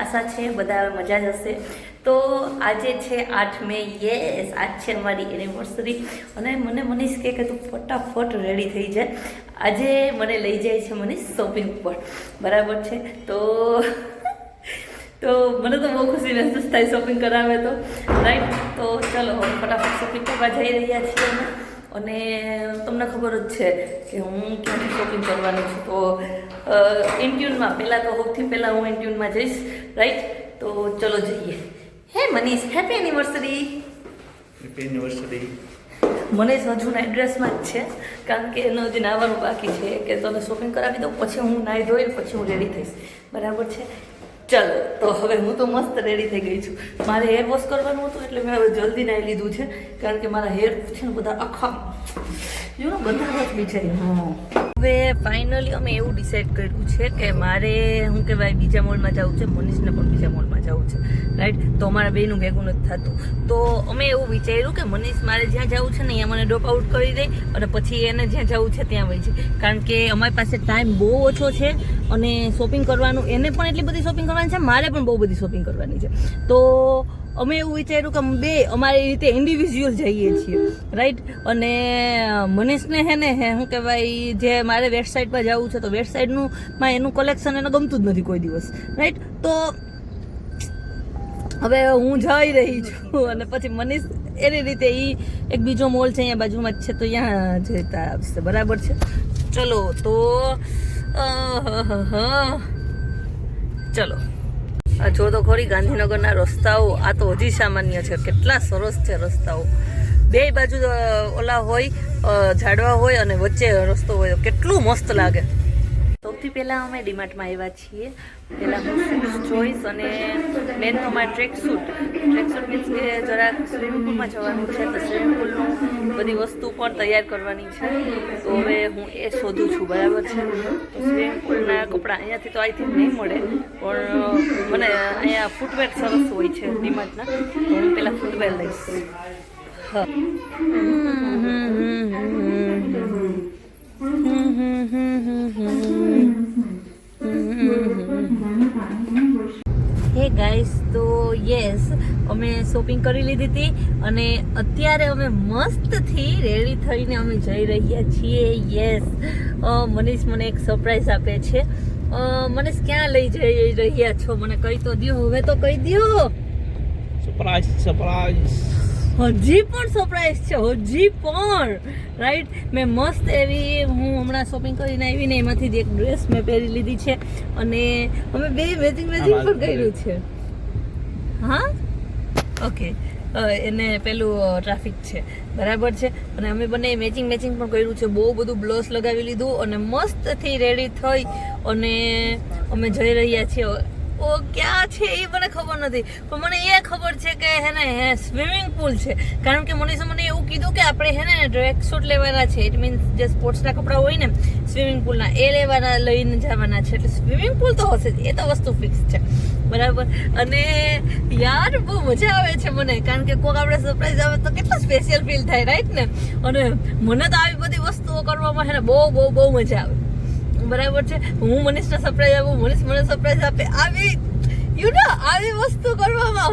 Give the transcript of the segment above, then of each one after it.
આશા છે બધા મજા જ હશે. તો આજે છે 8 મે. યસ, આજ છે મારી એનિવર્સરી અને મને મનીષ કહે કે તું ફટાફટ રેડી થઈ જાય. આજે મને લઈ જાય છે મનીષ શોપિંગ પર, બરાબર છે. તો મને તો બહુ ખુશી મહેસૂસ થાય શોપિંગ કરાવે તો, રાઈટ. તો ચલો હવે ફટાફટ શોપિંગ કરવા જઈ રહ્યા છીએ અમે. અને તમને ખબર જ છે કે હું ક્યાંથી શોપિંગ કરવાની છું. તો ઇન્ટ્યુનમાં પહેલાં તો સૌથી પહેલાં હું ઇન્ટ્યુનમાં જઈશ, રાઈટ. તો ચલો જઈએ. Hey Manish, happy anniversary. Happy anniversary. Manish હજુના એડ્રેસમાં જ છે, કારણ કે એનો હજી નાવાનું બાકી છે કે તને શોપિંગ કરાવી દઉં, પછી હું નાહી ધોઈ પછી હું રેડી થઈશ, બરાબર છે. ચાલો તો હવે હું તો મસ્ત રેડી થઈ ગઈ છું. મારે હેર વોશ કરવાનું હતું એટલે મેં હવે જલ્દી નાહી લીધું છે, કારણ કે મારા હેર છે ને બધા આખા બધા જ બિચારી. હા, હવે ફાઇનલી અમે એવું ડિસાઈડ કર્યું છે કે મારે શું કહેવાય બીજા મોલમાં જવું છે, મનીષને પણ બીજા મોલમાં જવું છે, રાઈટ. તો અમારા બેનું ભેગું નથી થતું. તો અમે એવું વિચાર્યું કે મનીષ મારે જ્યાં જવું છે ને અહીંયા મને ડ્રોપ આઉટ કરી દે અને પછી એને જ્યાં જવું છે ત્યાં વહી જાય, કારણ કે અમારી પાસે ટાઈમ બહુ ઓછો છે અને શોપિંગ કરવાનું, એને પણ એટલી બધી શોપિંગ કરવાની છે, મારે પણ બહુ બધી શોપિંગ કરવાની છે. તો અમે એવું વિચાર્યું કે બે અમારી રીતે ઇન્ડિવિજ્યુઅલ જઈએ છીએ, રાઈટ. અને મનીષને હે ને શું કહેવાય જે મારે વેસ્ટ સાઈડ પર જવું છે તો વેસ્ટ સાઈડનું એનું કલેક્શન એને ગમતું જ નથી કોઈ દિવસ, રાઈટ. તો હવે હું જઈ રહી છું અને પછી મનીષ એની રીતે એક બીજો મોલ છે અહીંયા બાજુમાં જ છે તો ત્યાં જતા આવશે, બરાબર છે. ચલો તો ચલો. જો તો ખરી ગાંધીનગરના રસ્તાઓ, આ તો હજી સામાન્ય છે, કેટલા સરસ છે રસ્તાઓ. બે બાજુ ઓલા હોય ઝાડવા હોય અને વચ્ચે રસ્તો હોય, કેટલું મસ્ત લાગે. સૌથી પહેલાં અમે ડીમાર્ટમાં આવ્યા છીએ. પહેલાં હું શૂઝ જોઈશ અને મેન તો મારે ટ્રેકસૂટ મીન્સ કે જરાક સ્વિમિંગ પુલમાં જવાનું છે, તો સ્વિમિંગ પુલનું બધી વસ્તુ પણ તૈયાર કરવાની છે. તો હવે હું એ શોધું છું, બરાબર છે. તો સ્વિમિંગ પુલના કપડાં અહીંયાથી તો આઈ થિંક નહીં મળે, પણ મને અહીંયા ફૂટવેર સરસ હોય છે ડીમાર્ટના, તો હું પહેલાં ફૂટવેર લઈશ. હા. હે ગાઈસ, તો યસ અમે શોપિંગ કરી લીધી હતી અને અત્યારે અમે મસ્તથી રેડી થઈને અમે જઈ રહ્યા છીએ. યસ, મનીષ મને એક સરપ્રાઈઝ આપે છે. મનીષ ક્યાં લઈ જઈ રહ્યા છો મને કહી તો દો, હવે તો કહી દો. સરપ્રાઈઝ. હજી પણ સરપ્રાઈઝ છે, હજી પણ, રાઈટ. મેં મસ્ત એવી હું હમણાં શોપિંગ કરીને આવીને એમાંથી જ એક ડ્રેસ મેં પહેરી લીધી છે અને અમે બે મેચિંગ પણ કર્યું છે. હા, ઓકે. એને પેલું ટ્રાફિક છે, બરાબર છે. અને અમે બંને મેચિંગ પણ કર્યું છે. બહુ બધું બ્લોસ લગાવી લીધું અને મસ્તથી રેડી થઈ અને અમે જઈ રહ્યા છીએ. ઓ ક્યાં છે એ મને ખબર નથી, પણ મને એ ખબર છે કે હે ને સ્વિમિંગ પુલ છે, કારણ કે મને એવું કીધું કે આપણે હે ને ટ્રેક સૂટ લેવાના છે. ઇટ મીન્સ જે સ્પોર્ટ્સના કપડાં હોય ને સ્વિમિંગ પુલના એ લઈને જવાના છે, એટલે સ્વિમિંગ પુલ તો હશે જ, એ તો વસ્તુ ફિક્સ છે, બરાબર. અને યાર બહુ મજા આવે છે મને, કારણ કે કોઈક આપણે સરપ્રાઈઝ આવે તો કેટલું સ્પેશિયલ ફીલ થાય, રાઈટ ને. અને મને તો આવી બધી વસ્તુઓ કરવામાં છે ને બહુ મજા આવે, બરાબર છે. હું મનીષને સરપ્રાઈઝ આપું, મનીષ મને સરપ્રાઈઝ આપે, આવી આવી વસ્તુ કરવામાં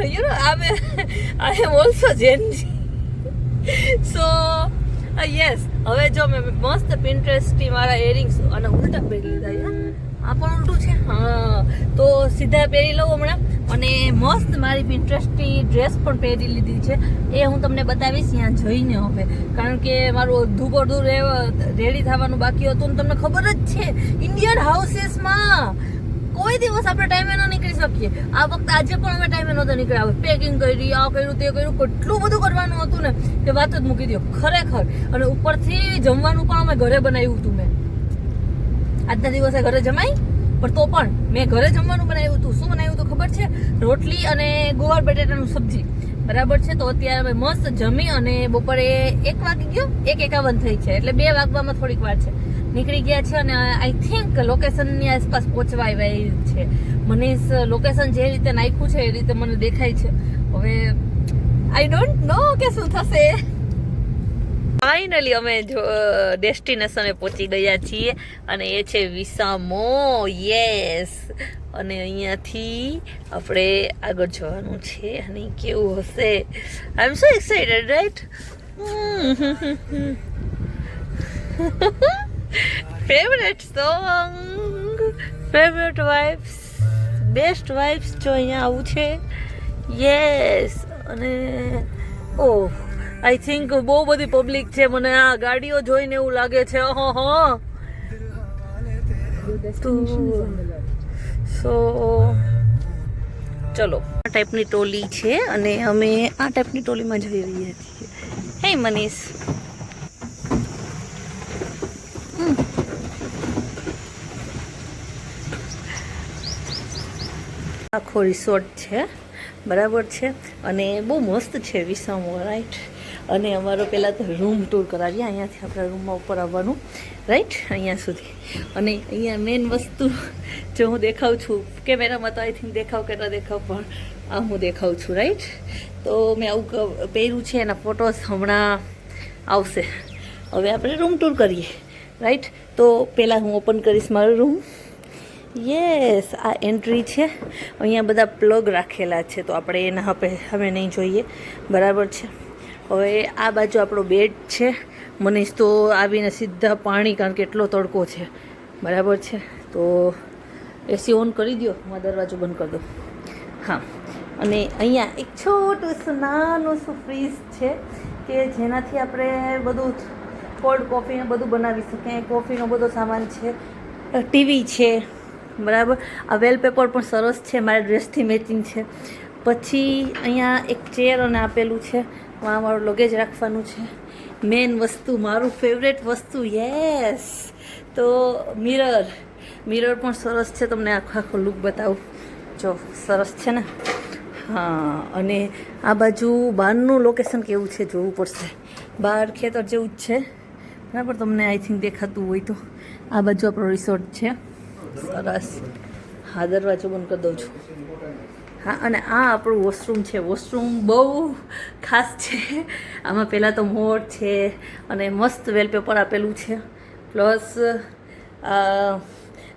I am also GenZ. So yes, હવે જો મેં મસ્ત પિન્ટરેસ્ટથી મારા ઇયરિંગ્સ અને ઉલટા પહેરી લીધા. આ પણ ઉલટું છે, હા. તો સીધા પહેરી લઉં હમણાં અને મસ્ત મારી પિન્ટરેસ્ટની ડ્રેસ પણ પહેરી લીધી છે. એ હું તમને બતાવીશ ત્યાં જઈને હવે, કારણ કે મારું અડધું રેડી થવાનું બાકી હતું ને તમને ખબર જ છે ઇન્ડિયન હાઉસીસમાં કોઈ દિવસ આપણે ટાઈમે ન નીકળી શકીએ. આ વખતે આજે પણ અમે ટાઈમે નહોતા નીકળ્યા. પેકિંગ કરી, આ કર્યું તે કર્યું, કેટલું બધું કરવાનું હતું ને કે વાત જ મૂકી દો ખરેખર. અને ઉપરથી જમવાનું પણ અમે ઘરે બનાવ્યું હતું. મેં આજના દિવસે ઘરે જમાઈ, પણ તો પણ મેં ઘરે જમવાનું બનાવ્યું હતું. શું બનાવ્યું હતું ખબર છે? રોટલી અને ગોળ બટેટાનું સબ્જી, બરાબર છે. તો અત્યારે અમે મસ્ત જમી અને બપોરે 1 વાગી ગયો, 1:51 થઈ છે, એટલે 2 વાગવામાં થોડીક વાર છે. નીકળી ગયા છે અને આઈ થિંક લોકેશનની આસપાસ પહોંચવા આવ્યા છે. મનીષ લોકેશન જે રીતે નાખ્યું છે એ રીતે મને દેખાય છે. હવે આઈ ડોન્ટ નો કે શું થશે. ફાઇનલી અમે ડેસ્ટિનેશને પહોંચી ગયા છીએ અને એ છે વિસામો. યસ, અને અહીંયાથી આપણે આગળ જવાનું છે અને કેવું હશે I am so excited right favourite song favourite vibes best vibes જો અહીંયા આવું છે યસ અને ઓહ આઈ થિંક બહુ બધી પબ્લિક છે મને આ ગાડીઓ જોઈને એવું લાગે છે સો ચલો આ ટાઈપની ટોલી છે અને અમે આ ટાઈપની ટોલીમાં જઈ રહ્યા છીએ હે મનીષ આખો રિસોર્ટ છે બરાબર છે અને બહુ મસ્ત છે વિસામો રાઈટ અને અમારો પહેલાં તો રૂમ ટૂર કરાવીએ અહીંયાથી આપણા રૂમમાં ઉપર આવવાનું રાઈટ અહીંયા સુધી અને અહીંયા મેઇન વસ્તુ જો હું દેખાઉં છું કેમેરામાં તો આઈ થિંક દેખાવ કે ન દેખાવ પણ આ હું દેખાઉં છું રાઈટ તો મેં આવું પહેર્યું છે એના ફોટોસ હમણાં આવશે હવે આપણે રૂમ ટૂર કરીએ રાઈટ તો પહેલાં હું ઓપન કરીશ મારો રૂમ યસ આ એન્ટ્રી છે અહીંયા બધા પ્લગ રાખેલા છે તો આપણે એના હવે નહીં જોઈએ બરાબર છે હવે આ બાજુ આપણો બેડ છે મનીષ તો આવીને સીધા પાણી કારણ કે એટલો તડકો છે બરાબર છે તો એસી ઓન કરી દો હું દરવાજો બંધ કરી દઉં હા અને અહીંયા એક છોટું શું નાનું શું ફ્રીઝ છે કે જેનાથી આપણે બધું કોલ્ડ કોફીને બધું બનાવી શકીએ કોફીનો બધો સામાન છે ટીવી છે બરાબર આ વેલપેપર પણ સરસ છે મારા ડ્રેસથી મેચિંગ છે પછી અહીંયા એક ચેર અને આપેલું છે આ મારું લગેજ રાખવાનું છે મેન વસ્તુ મારું ફેવરેટ વસ્તુ યસ તો મિરર પણ સરસ છે તમને આખો લુક બતાવું જો સરસ છે ને હા અને આ બાજુ બહારનું લોકેશન કેવું છે જોવું પડશે બહાર ખેતર જેવું જ છે બરાબર તમને આઈ થિંક દેખાતું હોય તો આ બાજુ આપણો રિસોર્ટ છે સરસ હા દરવાજો બંધ કરી દઉં છું હા અને આ આપણું વોશરૂમ છે વોશરૂમ બહુ ખાસ છે આમાં પહેલાં તો મોર છે અને મસ્ત વેલપેપર આપેલું છે પ્લસ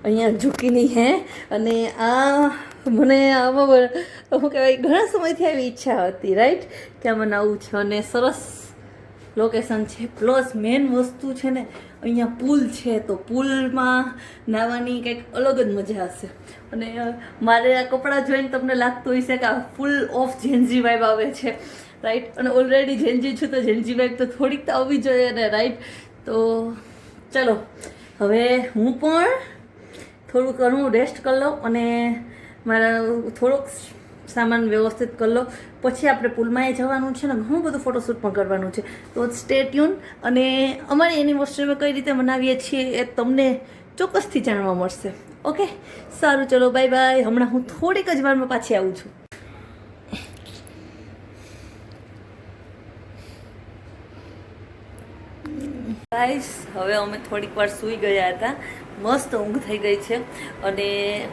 અહીંયા ઝૂકીની હે અને આ મને આમાં શું કહેવાય ઘણા સમયથી આવી ઈચ્છા હતી રાઈટ કે આમાં નાવું છે અને સરસ લોકેશન છે પ્લસ મેન વસ્તુ છે ને અહીંયા પુલ છે તો પુલમાં નાહવાની કંઈક અલગ જ મજા હશે અને મારે આ કપડાં જોઈને તમને લાગતું હશે કે આ ફૂલ ઓફ જેન્જી વાઇબ આવે છે રાઈટ અને ઓલરેડી જેન્જી છું તો જેન્જી વાઇબ તો થોડીક તો આવવી જોઈએ ને રાઈટ તો ચલો હવે હું પણ થોડું ઘણું રેસ્ટ કરી લઉં અને મારા થોડોક સામાન વ્યવસ્થિત કરી લો પછી આપણે પુલમાં જવાનું છે ને ઘણું બધું ફોટોશૂટ પણ કરવાનું છે તો સ્ટે ટ્યુન અને અમારી એનિવર્સરીમાં કઈ રીતે મનાવીએ છીએ એ તમને ચોક્કસથી જાણવા મળશે ઓકે સારું ચલો બાય બાય હમણાં હું થોડીક જ વારમાં પાછી આવું છું ગાઈસ હવે અમે થોડીક વાર સૂઈ ગયા હતા મસ્ત ઊંઘ થઈ ગઈ છે અને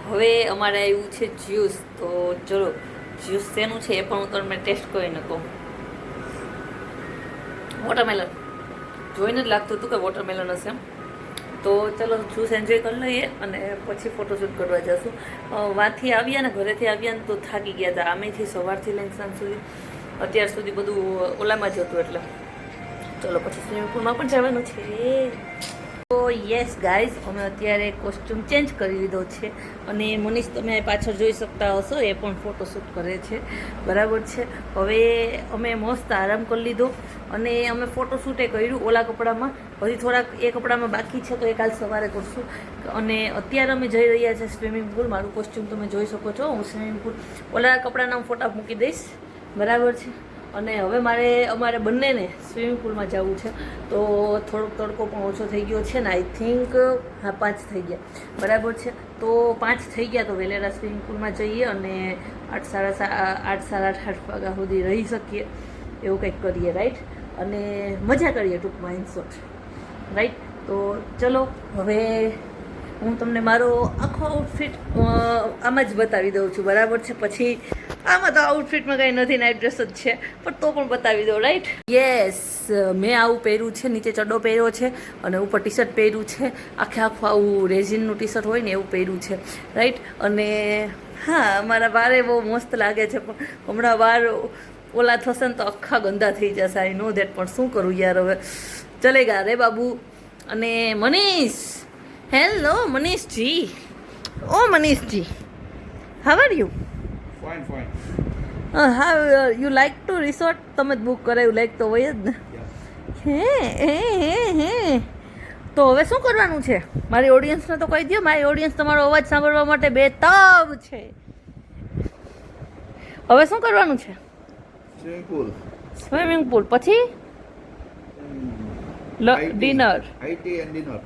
હવે અમારે આવ્યું છે જ્યુસ તો ચલો જ્યુસ શેનું છે એ પણ હું તમને ટેસ્ટ કરીને કહું વોટરમેલન જોઈને જ લાગતું હતું કે વોટરમેલન હશે તો ચલો જ્યુસ એન્જોય કરી લઈએ અને પછી ફોટોશૂટ કરવા જશું વાંથી આવ્યા ને ઘરેથી આવ્યા ને તો થાકી ગયા હતા આમેથી સવારથી લઈને સાંજ સુધી અત્યાર સુધી બધું ઓલામાં જ હતું એટલે ચલો પછી સ્વિમિંગ પુલમાં પણ જવાનું છે તો યસ ગાઈઝ અમે અત્યારે કોસ્ટ્યુમ ચેન્જ કરી લીધો છે અને મનીષ તમે પાછળ જોઈ શકતા હશો એ પણ ફોટોશૂટ કરે છે બરાબર છે હવે અમે મસ્ત આરામ કરી લીધો અને અમે ફોટોશૂટે કર્યું ઓલા કપડામાં હજી થોડાક એ કપડામાં બાકી છે તો એ કાલ સવારે કરશું અને અત્યારે અમે જઈ રહ્યા છીએ સ્વિમિંગ પુલ મારું કોસ્ટ્યુમ તમે જોઈ શકો છો હું સ્વિમિંગ પુલ ઓલા કપડાના હું ફોટા મૂકી દઈશ બરાબર છે અને હવે અમારે બંનેને સ્વિમિંગ પુલમાં જવું છે તો થોડોક તડકો પણ ઓછો થઈ ગયો છે ને આઈ થિંક હા 5 થઈ ગયા બરાબર છે તો 5 થઈ ગયા તો વહેલેરા સ્વિમિંગ પુલમાં જઈએ અને 8 સાડા 8 વાગ્યા સુધી રહી શકીએ એવું કંઈક કરીએ રાઈટ અને મજા કરીએ ટૂંકમાં ઇન શોર્ટ રાઈટ તો ચલો હવે હું તમને મારો આખો આઉટફિટ આમાં જ બતાવી દઉં છું બરાબર છે પછી આમાં તો આઉટફિટમાં કંઈ નથી, નાઇટ ડ્રેસ જ છે, પણ તો પણ બતાવી દો. રાઈટ, યસ, મેં આવું પહેર્યું છે, નીચે ચડ્ડો પહેર્યો છે અને ઉપર ટી શર્ટ પહેર્યું છે, આખું આવું રેઝિનનું ટી શર્ટ હોય ને એવું પહેર્યું છે. રાઈટ, અને હા, મારા વારે બહુ મસ્ત લાગે છે, પણ હમણાં વાર ઓલા થશે ને તો આખા ગંદા થઈ જશે. આઈ નો ધેટ, પણ શું કરું યાર, હવે ચલેગા રે બાબુ. અને Manish, hello Manishji. Oh Manishji, how are you? Fine fine. How you like to resort? તમે જ બુક કરાયું, લાઈક તો હોય જ ને. હે તો હવે શું કરવાનું છે? મારી ઓડિયન્સને તો કહી દો, મારી ઓડિયન્સ તમારો અવાજ સાંભળવા માટે બેતાબ છે. હવે શું કરવાનું છે? Swimming pool. સ્વિમિંગ પૂલ પછી dinner. High tea and dinner.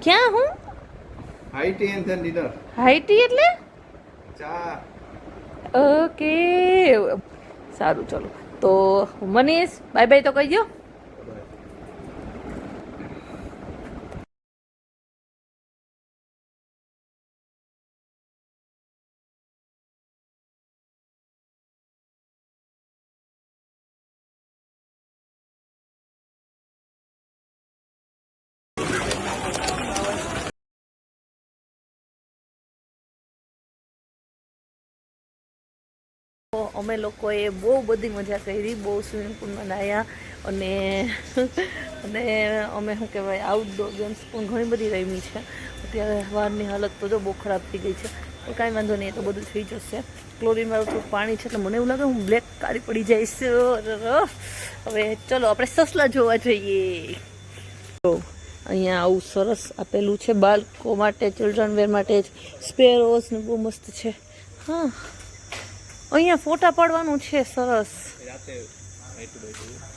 ક્યાં હું? High tea and then dinner. High tea એટલે? ચા. ઓકે, સારું, ચલો. તો મનીષ, બાય બાય તો કહી દો. અમે લોકોએ બહુ બધી મજા કરી, બહુ સ્વિમિંગ પૂલમાં નાહ્યા અને અમે શું કહેવાય, આઉટડોર ગેમ્સ પણ ઘણી બધી રમી છે. અત્યારે વારની હાલત તો જો બહુ ખરાબ થઈ ગઈ છે, પણ કાંઈ વાંધો નહીં, એ તો બધું થઈ જશે. ક્લોરીનવાળું થોડું પાણી છે એટલે મને એવું લાગે હું બ્લેક કાળી પડી જઈશ. હવે ચલો આપણે સસલા જોવા જઈએ. તો અહીંયા આવું સરસ આપેલું છે બાળકો માટે, ચિલ્ડ્રન વેર માટે જ. સ્પેરોઝ ને બહુ મસ્ત છે. હા, અહીંયા ફોટા પાડવાનું છે, સરસ.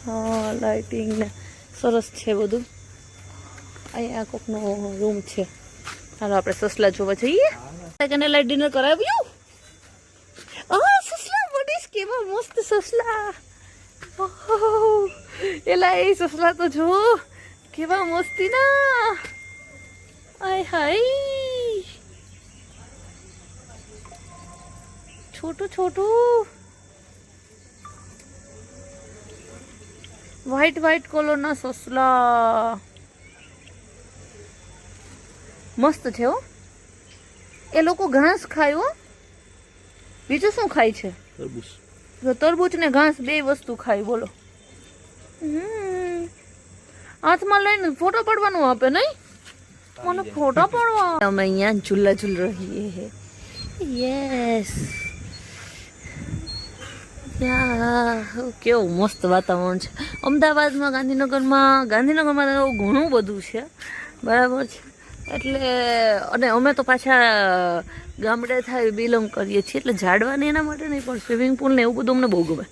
હા, લાઇટિંગ ને સરસ છે બધું. અહીંયા કોકનો રૂમ છે. ચાલો આપણે સસલા જોવા જઈએ. સેકન્ડ લાઈટ ડિનર કરાવ્યું. હા, સસલા બનીશ, કેવા મસ્ત સસલા. એલા એ સસલા તો જો કેવા મસ્તી ના. આય હાય, છોટું છોટું વ્હાઈટ કલર ના સસલા મસ્ત છે હો. એ લોકો ઘાસ ખાય હો. બીજું શું ખાય છે? તરબૂચ ને ઘાસ, બે વસ્તુ ખાય. બોલો, હાથમાં લઈને ફોટો પાડવાનું આપે નહીં? મને ફોટો પાડવા. અમે અહીંયા ઝૂલા ઝૂલ રહીએ હે. યસ, કેવું મસ્ત વાતાવરણ છે અમદાવાદમાં. ગાંધીનગરમાં તો ઘણું બધું છે, બરાબર છે. એટલે અને અમે તો પાછા ગામડે થાય બિલોંગ કરીએ છીએ, એટલે ઝાડવાને એના માટે નહીં, પણ સ્વિમિંગ પૂલ ને એવું બધું અમને બહુ ગમે.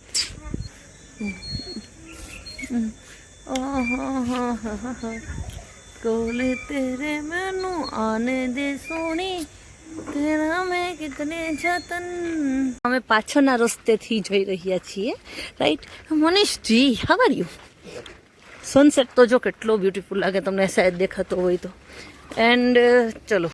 કોલે તેરે મેનુ આને દે સોની, તેરા મેં કિતને જતન. અમે પાછળના રસ્તેથી જઈ રહ્યા છીએ. Right, Manishji, how are you? Sunset તો જો કેટલો બ્યુટીફુલ લાગે, તમને શાયદ દેખાતો હોય તો. એન્ડ ચલો